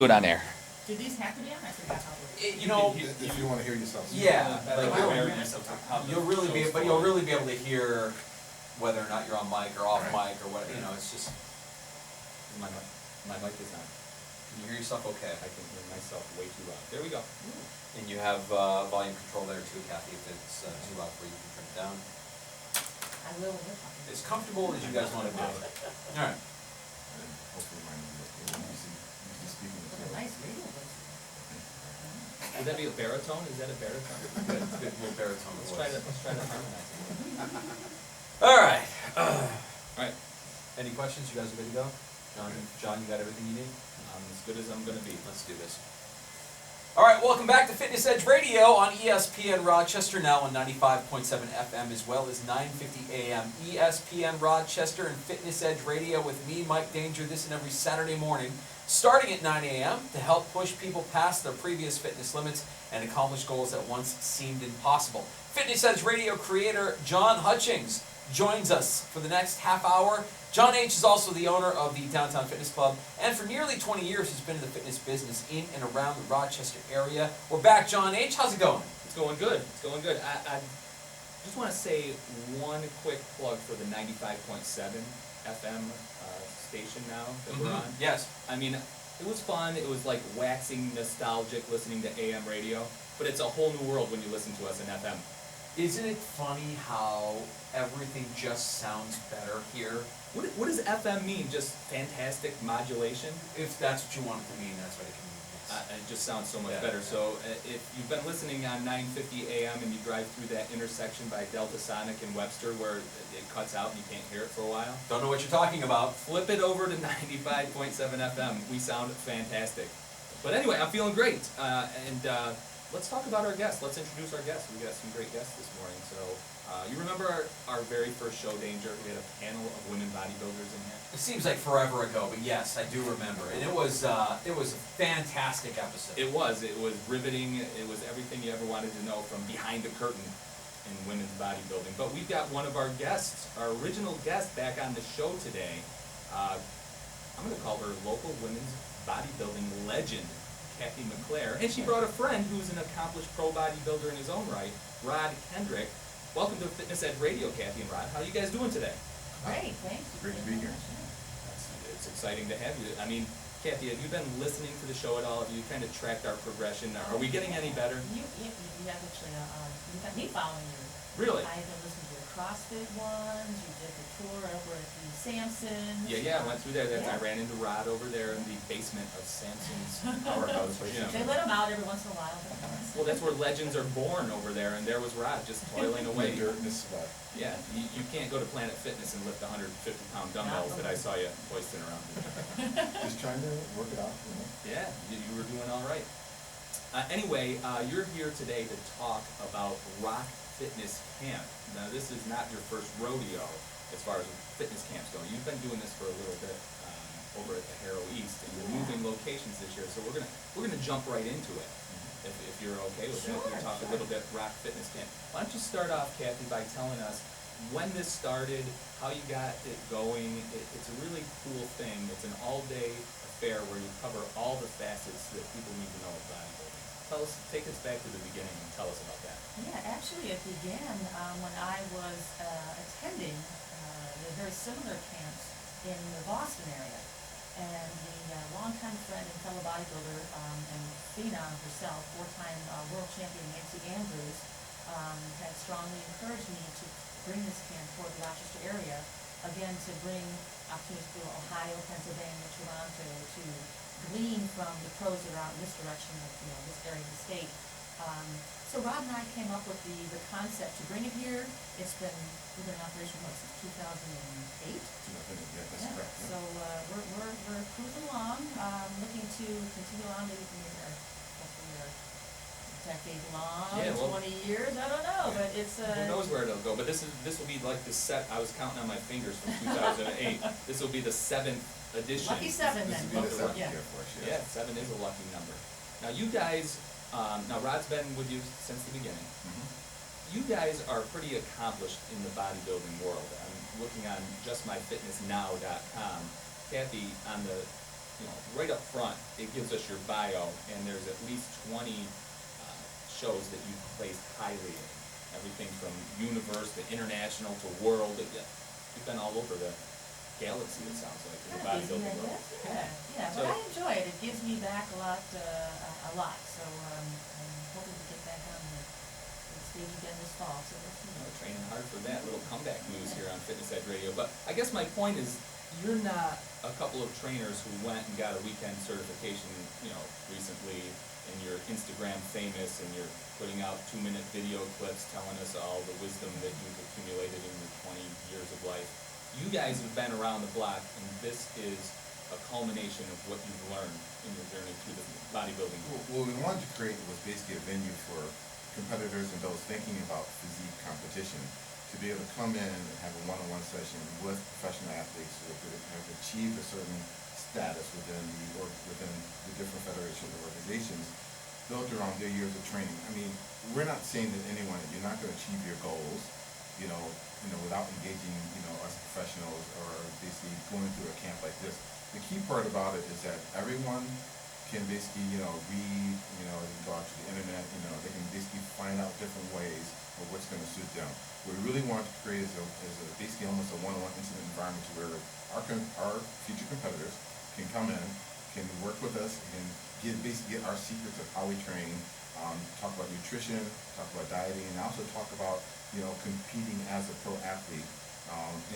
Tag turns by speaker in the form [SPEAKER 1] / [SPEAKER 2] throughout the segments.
[SPEAKER 1] Do it on air.
[SPEAKER 2] Do these have to be on? I forgot how to.
[SPEAKER 3] If you want to hear yourself.
[SPEAKER 4] Yeah,
[SPEAKER 1] Like
[SPEAKER 4] you'll really be able to hear whether or not you're on mic or off mic or what. It's just
[SPEAKER 1] My mic is on.
[SPEAKER 4] can you hear yourself okay?
[SPEAKER 1] I can hear myself way too loud. There we go.
[SPEAKER 4] And you have volume control there too, Kathy. If it's too loud for you, you can turn it down.
[SPEAKER 2] I will when you're talking.
[SPEAKER 4] As comfortable as you guys want to do. All right.
[SPEAKER 3] Hopefully mine is usually speaking
[SPEAKER 2] What a
[SPEAKER 3] as well.
[SPEAKER 2] nice radio voice.
[SPEAKER 1] Would that be a baritone? Is that a baritone?
[SPEAKER 4] Good, it's a good little baritone
[SPEAKER 1] Let's
[SPEAKER 4] voice.
[SPEAKER 1] try to harmonize it.
[SPEAKER 4] All right.
[SPEAKER 1] All right.
[SPEAKER 4] Any questions? You guys are ready to go? John, you got everything you need?
[SPEAKER 1] I'm as good as I'm gonna be.
[SPEAKER 4] Let's do this. All right, welcome back to Fitness Edge Radio on ESPN Rochester, now on 95.7 FM as well as 950 AM. ESPN Rochester and Fitness Edge Radio with me, Mike Danger, this and every Saturday morning, starting at 9 a.m. to help push people past their previous fitness limits and accomplish goals that once seemed impossible. Fitness Edge Radio creator John Hutchings joins us for the next half hour. John H. is also the owner of the Downtown Fitness Club, and for nearly 20 years has been in the fitness business in and around the Rochester area. We're back, John H. How's it going?
[SPEAKER 1] It's going good. It's going good. I just want to say one quick plug for the 95.7 FM station now that we're on.
[SPEAKER 4] Yes.
[SPEAKER 1] I mean, it was fun. It was like waxing nostalgic listening to AM radio, but it's a whole new world when you listen to us in FM.
[SPEAKER 4] Isn't it funny how everything just sounds better here?
[SPEAKER 1] What does FM mean? Just fantastic modulation?
[SPEAKER 4] If that's what you want it to mean, that's what it can mean. Yes.
[SPEAKER 1] It just sounds so much
[SPEAKER 4] Yeah.
[SPEAKER 1] better. So if you've been listening on 950 AM and you drive through that intersection by Delta Sonic and Webster where it cuts out and you can't hear it for a while,
[SPEAKER 4] Don't know what you're talking about.
[SPEAKER 1] flip it over to 95.7 FM. We sound fantastic. But anyway, I'm feeling great. Let's talk about our guests. Let's introduce our guests. We got some great guests this morning. So you remember our very first show, Danger? We had a panel of women bodybuilders in here.
[SPEAKER 4] It seems like forever ago, but yes, I do remember. And it was a fantastic episode.
[SPEAKER 1] It was riveting. It was everything you ever wanted to know from behind the curtain in women's bodybuilding. But we've got one of our guests, our original guest, back on the show today. I'm going to call her local women's bodybuilding legend, Kathy McClare. And she brought a friend who's an accomplished pro bodybuilder in his own right, Rod Kendrick. Welcome to Fitness Ed Radio, Kathy and Rod. How are you guys doing today?
[SPEAKER 2] Great, thanks.
[SPEAKER 3] Great to be here.
[SPEAKER 1] It's exciting to have you. I mean, Kathy, have you been listening to the show at all? Have you kind of tracked our progression? Are we getting any better?
[SPEAKER 2] You have actually, you got me following you.
[SPEAKER 1] Really?
[SPEAKER 2] I've been listening to the CrossFit ones, you did the tour over at the Samsons.
[SPEAKER 1] Yeah, I went through there. I
[SPEAKER 2] Yeah.
[SPEAKER 1] ran into Rod over there in the basement of Samson's powerhouse. You know.
[SPEAKER 2] They let them out every once in a while.
[SPEAKER 1] Well, that's where legends are born over there, and there was Rod just toiling away.
[SPEAKER 3] Dirt in the sweat.
[SPEAKER 1] Yeah, you can't go to Planet Fitness and lift 150-pound dumbbells that I saw you hoisting around.
[SPEAKER 3] Just trying to work it out, you know.
[SPEAKER 1] Yeah, you were doing all right. Anyway, you're here today to talk about Rock Fitness Camp. Now, this is not your first rodeo as far as fitness camps go. You've been doing this for a little bit over at the Harrow East, and you're moving locations this year. So we're gonna jump right into it, if you're okay with that. We'll talk a little bit Rock Fitness Camp. Why don't you start off, Kathy, by telling us when this started, how you got it going. It's a really cool thing. It's an all-day affair where you cover all the facets that people need to know of bodybuilding. Take us back to the beginning and tell us about that.
[SPEAKER 2] Yeah, actually it began when I was attending the very similar camps in the Boston area. And the longtime friend and fellow bodybuilder and phenom herself, four-time world champion Nancy Andrews, had strongly encouraged me to bring this camp toward the Rochester area, again to bring opportunities to Ohio, Pennsylvania, Toronto, to glean from the pros that are out in this direction of this area of the state. So Rod and I came up with the concept to bring it here. We've been in operation since 2008.
[SPEAKER 3] Yeah, that's
[SPEAKER 2] Yeah,
[SPEAKER 3] correct.
[SPEAKER 2] so we're cruising along, looking to continue on maybe hopefully a decade long,
[SPEAKER 1] Yeah, well,
[SPEAKER 2] 20 years, I don't know, but it's
[SPEAKER 1] who knows where it'll go? But this will be like the I was counting on my fingers from 2008. This will be the 7th edition.
[SPEAKER 2] lucky seven
[SPEAKER 3] This
[SPEAKER 2] then.
[SPEAKER 3] would be the seventh
[SPEAKER 2] Yeah.
[SPEAKER 3] year for us,
[SPEAKER 1] Yeah,
[SPEAKER 3] yes.
[SPEAKER 1] 7 is a lucky number. Now you guys, now Rod's been with you since the beginning.
[SPEAKER 3] Mhm.
[SPEAKER 1] You guys are pretty accomplished in the bodybuilding world. I'm looking on justmyfitnessnow.com. Kathy, on the right up front, it gives us your bio, and there's at least 20 shows that you've placed highly in. Everything from universe to international to world. You've been all over the galaxy, it sounds like, in the bodybuilding world.
[SPEAKER 2] Yeah, but I enjoy it. It gives me back a lot. So I'm hoping to get back on the stage again this fall. So let's see.
[SPEAKER 1] Training hard for that little comeback news here on Fitness Edge Radio. But I guess my point is, you're not a couple of trainers who went and got a weekend certification, recently, and you're Instagram famous, and you're putting out 2-minute video clips telling us all the wisdom that you've accumulated in your 20 years of life. You guys have been around the block, and this is a culmination of what you've learned in your journey through the bodybuilding.
[SPEAKER 3] What we wanted to create was basically a venue for competitors and those thinking about physique competition to be able to come in and have a one-on-one session with professional athletes who have achieved a certain status within the different federations or organizations built around their years of training. I mean, we're not saying that you're not going to achieve your goals, without engaging, us professionals or basically going through a camp like this. The key part about it is that everyone can basically, read, they can go out to the internet, they can basically find out different ways of what's going to suit them. What we really want to create is basically almost a one-on-one intimate environment to where our future competitors can come in, can work with us, and basically get our secrets of how we train, talk about nutrition, talk about dieting, and also talk about, competing as a pro athlete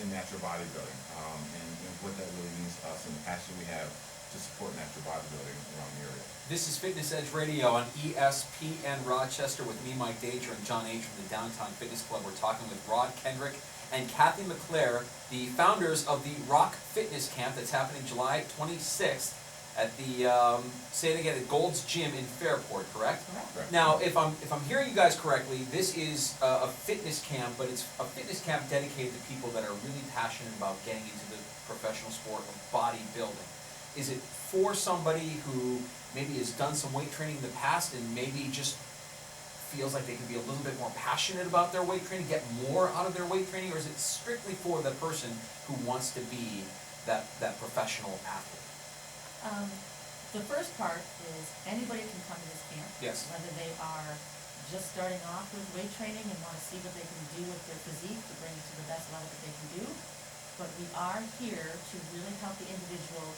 [SPEAKER 3] in natural bodybuilding, and what that really means to us and the passion we have to support natural bodybuilding around the area.
[SPEAKER 4] This is Fitness Edge Radio on ESPN Rochester with me, Mike Dager, and John H. from the Downtown Fitness Club. We're talking with Rod Kendrick and Kathy McClare, the founders of the Rock Fitness Camp that's happening July 26th at the, say it again, at Gold's Gym in Fairport, correct?
[SPEAKER 3] Correct.
[SPEAKER 4] Now, if I'm hearing you guys correctly, this is a fitness camp, but it's a fitness camp dedicated to people that are really passionate about getting into the professional sport of bodybuilding. Is it for somebody who maybe has done some weight training in the past and maybe just feels like they can be a little bit more passionate about their weight training, get more out of their weight training, or is it strictly for the person who wants to be that professional athlete?
[SPEAKER 2] The first part is anybody can come to this camp.
[SPEAKER 4] Yes.
[SPEAKER 2] Whether they are just starting off with weight training and want to see what they can do with their physique to bring it to the best level that they can do. But we are here to really help the individual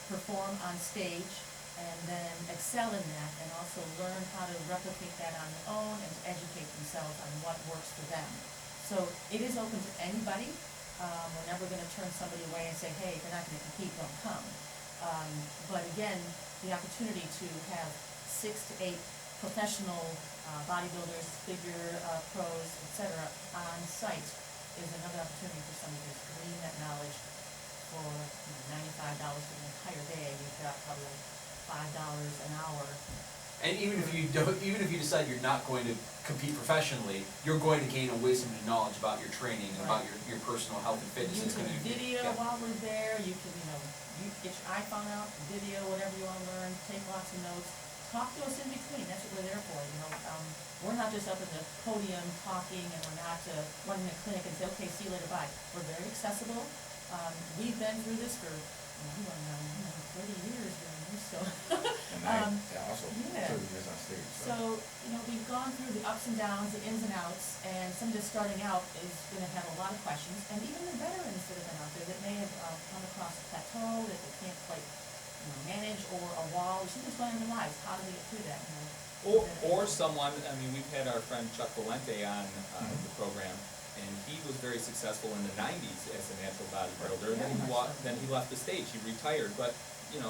[SPEAKER 2] perform on stage and then excel in that, and also learn how to replicate that on their own and to educate themselves on what works for them. So it is open to anybody. We're never going to turn somebody away and say, hey, if you're not going to compete, don't come. But again, the opportunity to have 6 to 8 professional bodybuilders, figure pros, etc. on site is another opportunity for somebody to glean that knowledge for $95 for the entire day. You've got probably $5 an hour.
[SPEAKER 4] And even if you decide you're not going to compete professionally, you're going to gain a wisdom and knowledge about your training and about your personal health and fitness.
[SPEAKER 2] You can video while we're there. You can, you get your iPhone out, video whatever you want to learn, take lots of notes. Talk to us in between. That's what we're there for. We're not just up at the podium talking, and we're not running a clinic and say, okay, see you later, bye. We're very accessible. We've been through this for 30 years doing this, so.
[SPEAKER 3] And also 30 years on stage.
[SPEAKER 2] So, we've gone through the ups and downs, the ins and outs, and somebody that's starting out is going to have a lot of questions, and even the veterans that have been out there that may have come across a plateau that they can't quite manage, or a wall, or something's going on in their lives. How do they get through that?
[SPEAKER 1] Or someone, we've had our friend Chuck Valente on the program, and he was very successful in the 90s as a natural bodybuilder, and then he left the stage, he retired, but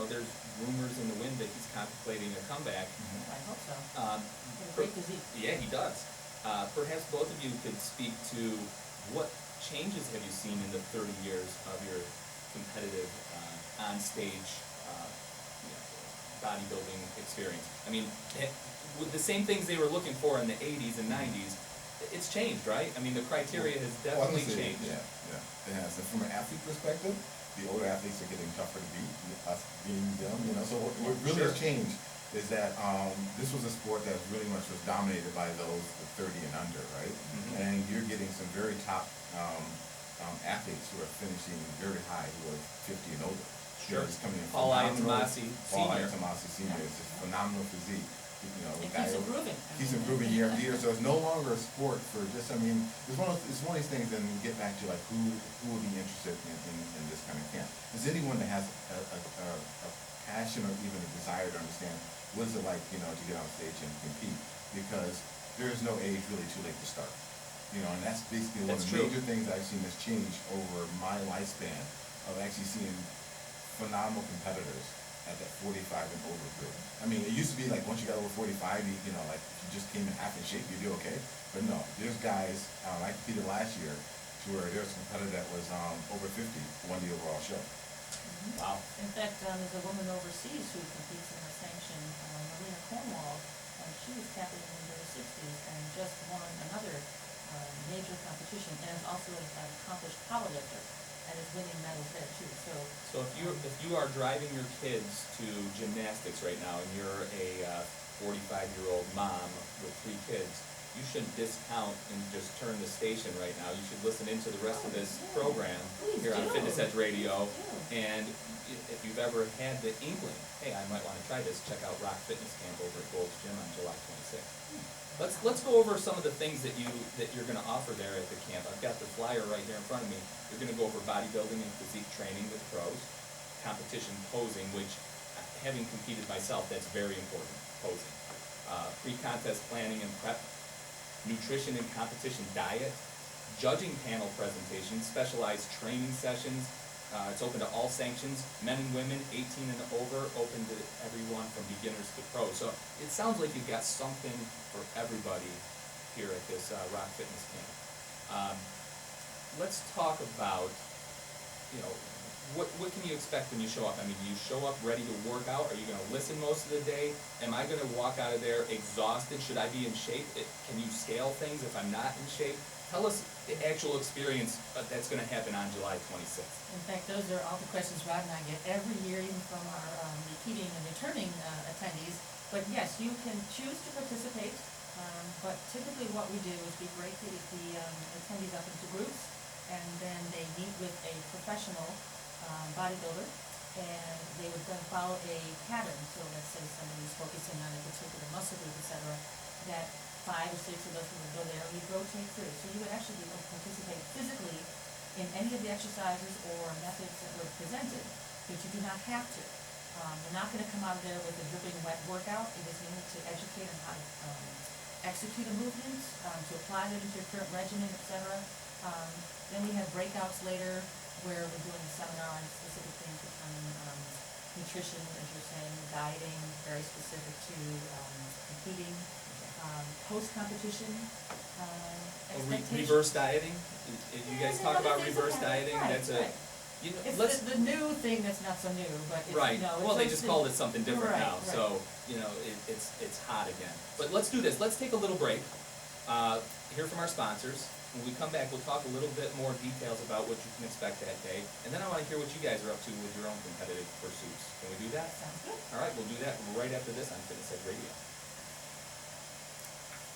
[SPEAKER 1] there's rumors in the wind that he's contemplating a comeback.
[SPEAKER 2] I hope so. Great physique.
[SPEAKER 1] Yeah, he does. Perhaps both of you could speak to what changes have you seen in the 30 years of your competitive on-stage bodybuilding experience. With the same things they were looking for in the 80s and 90s, it's changed, right? The criteria has definitely changed.
[SPEAKER 3] Yeah, it has. And from an athlete perspective, the older athletes are getting tougher to beat, us being them, So what really has changed is that this was a sport that really much was dominated by those 30 and under, right?
[SPEAKER 1] Mm-hmm.
[SPEAKER 3] And you're getting some very top athletes who are finishing very high, who are 50 and older.
[SPEAKER 1] Sure.
[SPEAKER 3] He's coming in
[SPEAKER 1] Paul
[SPEAKER 3] phenomenal.
[SPEAKER 1] Iantomasi
[SPEAKER 3] Paul
[SPEAKER 1] Sr.
[SPEAKER 3] Iantomasi Sr. is just phenomenal physique. You know,
[SPEAKER 2] It
[SPEAKER 3] guy
[SPEAKER 2] keeps
[SPEAKER 3] over-
[SPEAKER 2] improving.
[SPEAKER 3] Keeps improving year after year, so it's no longer a sport for just, I mean, it's one of these things, and we get back to like who would be interested in this kind of camp. Is anyone that has a passion or even a desire to understand what is it like, you know, to get on stage and compete, because there is no age really too late to start. You know, and that's basically one of
[SPEAKER 1] That's
[SPEAKER 3] the
[SPEAKER 1] true.
[SPEAKER 3] major things I've seen that's changed over my lifespan of actually seeing phenomenal competitors at that 45 and over group. I mean, it used to be like once you got over 45, you know, like if you just came in half in shape, you do okay. But no, there's guys, I competed last year to where there was a competitor that was over 50, won the overall show.
[SPEAKER 1] Wow.
[SPEAKER 2] In fact, there's a woman overseas who competes in the sanction, Marina Cornwall, and she was capping in her 60s and just won another major competition, and is also an accomplished powerlifter, and is winning medals there too.
[SPEAKER 1] So if you are driving your kids to gymnastics right now, and you're a 45-year-old mom with 3 kids, you shouldn't discount and just turn the station right now. You should listen into the rest of this program
[SPEAKER 2] Please
[SPEAKER 1] here on
[SPEAKER 2] do.
[SPEAKER 1] Fitness Edge Radio.
[SPEAKER 2] Please do.
[SPEAKER 1] And if you've ever had the inkling, hey, I might want to try this, check out Rock Fitness Camp over at Gold's Gym on July 26th. Let's go over some of the things that you're going to offer there at the camp. I've got the flyer right here in front of me. You're going to go over bodybuilding and physique training with pros, competition posing, which, having competed myself, that's very important, posing. Pre-contest planning and prep, nutrition and competition diet, judging panel presentations, specialized training sessions. It's open to all sanctions, men and women, 18 and over, open to everyone from beginners to pros. So it sounds like you've got something for everybody here at this Rock Fitness Camp. Let's talk about, you know, what can you expect when you show up? I mean, do you show up ready to work out? Are you going to listen most of the day? Am I going to walk out of there exhausted? Should I be in shape? Can you scale things if I'm not in shape? Tell us the actual experience that's going to happen on July 26th.
[SPEAKER 2] In fact, those are all the questions Rod and I get every year, even from our repeating and returning attendees. But yes, you can choose to participate, but typically what we do is we break the attendees up into groups, and then they meet with a professional bodybuilder, and they would then follow a pattern. So let's say somebody's focusing on a particular muscle group, etc., that 5 or 6 of us would go there, and we'd rotate through. So you would actually be able to participate physically in any of the exercises or methods that were presented, but you do not have to. You're not going to come out of there with a dripping wet workout. It is needed to educate on how to execute a movement, to apply that into your current regimen, etc. Then we have breakouts later where we're doing a seminar on specific things on nutrition, as you're saying, dieting, very specific to competing, post-competition expectations.
[SPEAKER 1] Reverse dieting? You guys
[SPEAKER 2] Yeah,
[SPEAKER 1] talk
[SPEAKER 2] there's
[SPEAKER 1] about
[SPEAKER 2] other things
[SPEAKER 1] reverse
[SPEAKER 2] that happen.
[SPEAKER 1] dieting?
[SPEAKER 2] Right,
[SPEAKER 1] That's a,
[SPEAKER 2] right.
[SPEAKER 1] you know,
[SPEAKER 2] It's
[SPEAKER 1] let's,
[SPEAKER 2] the new thing that's not so new, but it's,
[SPEAKER 1] right,
[SPEAKER 2] you know,
[SPEAKER 1] well, they
[SPEAKER 2] it's
[SPEAKER 1] just called it something different
[SPEAKER 2] Right,
[SPEAKER 1] now,
[SPEAKER 2] right.
[SPEAKER 1] so, you know, it's hot again. But let's do this, let's take a little break, hear from our sponsors. When we come back, we'll talk a little bit more details about what you can expect that day, and then I wanna hear what you guys are up to with your own competitive pursuits. Can we do that?
[SPEAKER 2] Sounds good.
[SPEAKER 1] All right, we'll do that right after this on Fitness Edge Radio.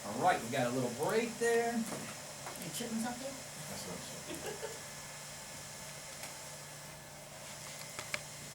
[SPEAKER 1] All right, we got a little break there.
[SPEAKER 2] You chipping something?
[SPEAKER 3] That's what I'm saying.